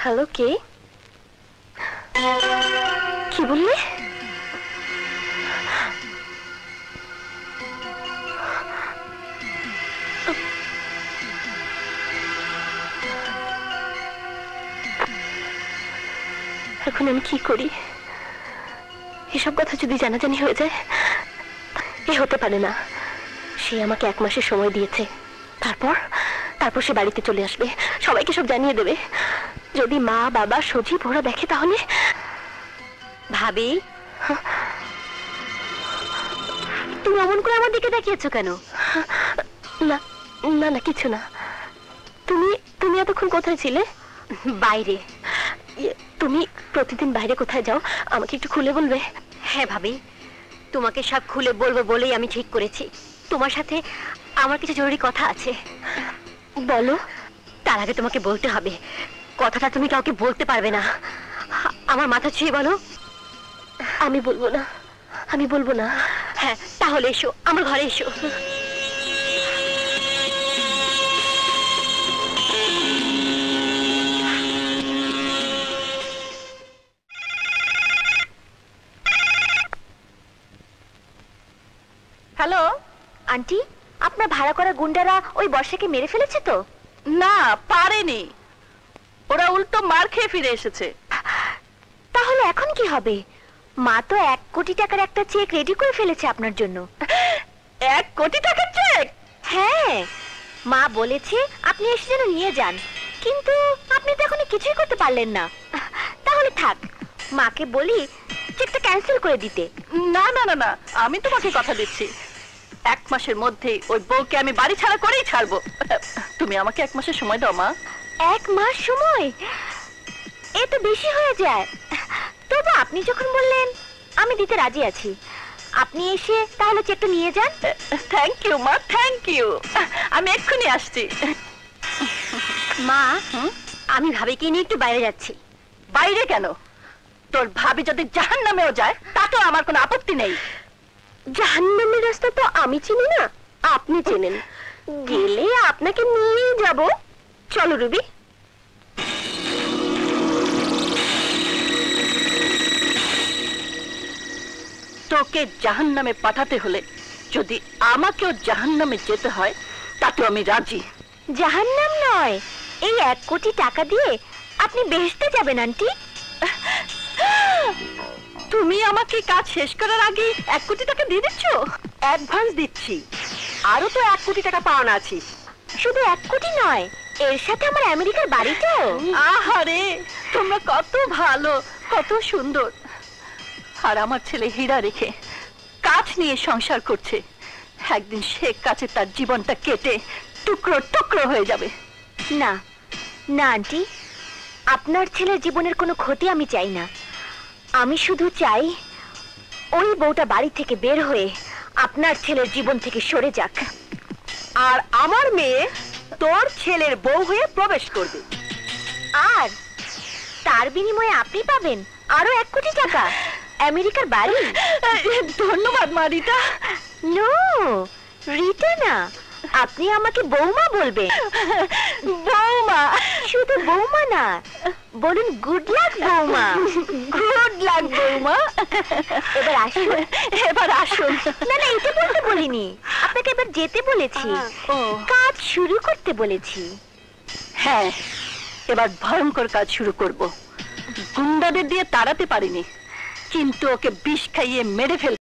Hello, কে? কি বললে? এখন আমি কি করি? এসব কথা যদি জানাজানি হয়ে যায়, এ হতে পারে না। সে আমাকে 1 মাসের সময় দিয়েছে। তারপর সে বাড়িতে চলে আসবে, সবাইকে সব জানিয়ে দেবে। যদি মা, বাবা, সজীব ওরা দেখে তাহলে। ভাবি, তুমি অমন করে আমার দিকে তাকিয়েছো কেন? না না না, কিছু না। তুমি এতক্ষণ কোথায় ছিলে? বাইরে। তুমি প্রতিদিন বাইরে কোথায় যাও, আমাকে একটু খুলে বলবে? হ্যাঁ ভাবি, তোমাকে সব খুলে বলবো বলেই আমি ঠিক করেছি। তোমার সাথে আমার কিছু জরুরি কথা আছে। বলো। তার আগে তোমাকে বলতে হবে, কথাটা তুমি কাউকে বলতে পারবে না। আমার মাথা ছুঁয়ে বলো। আমি বলবো না। হ্যাঁ, তাহলে এসো, আমার ঘরে এসো। হ্যালো আন্টি, আপনার ভাড়া করা গুন্ডারা ওই বর্ষাকে মেরে ফেলেছে তো? না, পারেনি। ওরা উল্টো মার খেয়ে ফিরে এসেছে। তাহলে এখন কি হবে? মা তো 1 কোটি টাকার একটা চেক রেডি করে ফেলেছে আপনার জন্য। 1 কোটি টাকার চেক? হ্যাঁ, মা বলেছে আপনি এসে যেন নিয়ে যান, কিন্তু আপনি তো এখনো কিছুই করতে পারলেন না। তাহলে থাক, মাকে বলি চেকটা ক্যান্সেল করে দিতে। না না না না, আমি তোমাকে কথা দিচ্ছি, 1 মাসের মধ্যে ওই বউকে আমি বাড়ি ছাড়া করেই ছাড়বো। তুমি আমাকে 1 মাসের সময় দাও মা। 1 মাস সময়? এ তো বেশি হয়ে যায়। তবু আপনি যখন বললেন, আমি দিতে রাজি আছি। আপনি এসে তাহলে চেকটা নিয়ে যান। থ্যাংক ইউ মা, থ্যাংক ইউ। আমি এক্ষুনি আসছি। মা, আমি ভাবিকে নিয়ে একটু বাইরে যাচ্ছি। বাইরে কেন? তোর ভাবি যদি জাহান্নামেও যায় তাতেও আমার কোনো আপত্তি নেই। জাহান্নামের রাস্তা তো আমি চিনি না, আপনি চেনেন। গেলে আপনাকে নিয়ে যাব। চলো রুবি। তোকে জাহান্নামে পাঠাতে হলে যদি আমাকেও জাহান্নামে যেতে হয় তাতেও আমি রাজি। জাহান্নাম নয়, এই 1 কোটি টাকা দিয়ে আপনি বেহেশতে যাবেন আন্টি। তুমি আমাকে কাজ শেষ করার আগে 1 কোটি টাকা দিয়ে দিচ্ছ? অ্যাডভান্স দিচ্ছি, আরো তো 1 কোটি টাকা পাওনা আছে। শুধু 1 কোটি নয়, এর সাথে আমার আমেরিকার বাড়িটাও। আহারে, তোমরা কত ভালো, কত সুন্দর। আর আমার ছেলে হীরা রেখে কাজ নিয়ে সংসার করছে, একদিন সে কাছে তার জীবনটা কেটে টুকরো টুকরো হয়ে যাবে। না না আন্টি, আপনার ছেলের জীবনের কোনো ক্ষতি আমি চাই না। আমি শুধু চাই ওই বউটা বাড়ি থেকে বের হয়ে আপনার ছেলের জীবন থেকে সরে যাক, আর আমার মেয়ে তোর ছেলের বউ হয়ে প্রবেশ করবে। আর তার বিনিময়ে আপনি পাবেন আরো 1 কোটি টাকা, আমেরিকার বাড়ি। ধন্যবাদ মা রিতা। নো, রিতা না, আপনি আমাকে বৌমা বলবেন। বৌমা? শুধু বৌমা না, বলুন গুড লাক বৌমা। গুড লাক বৌমা। এবার আসুন। না না, এটা বলতে বলিনি, আপনাকে এবার যেতে বলেছি, কাজ শুরু করতে বলেছি। হ্যাঁ, এবার ভয়ঙ্কর কাজ শুরু করব। গুন্ডাদের দিয়ে তাড়াতে পারিনি, কিন্তু ওকে বিষ খাইয়ে মেরে ফেল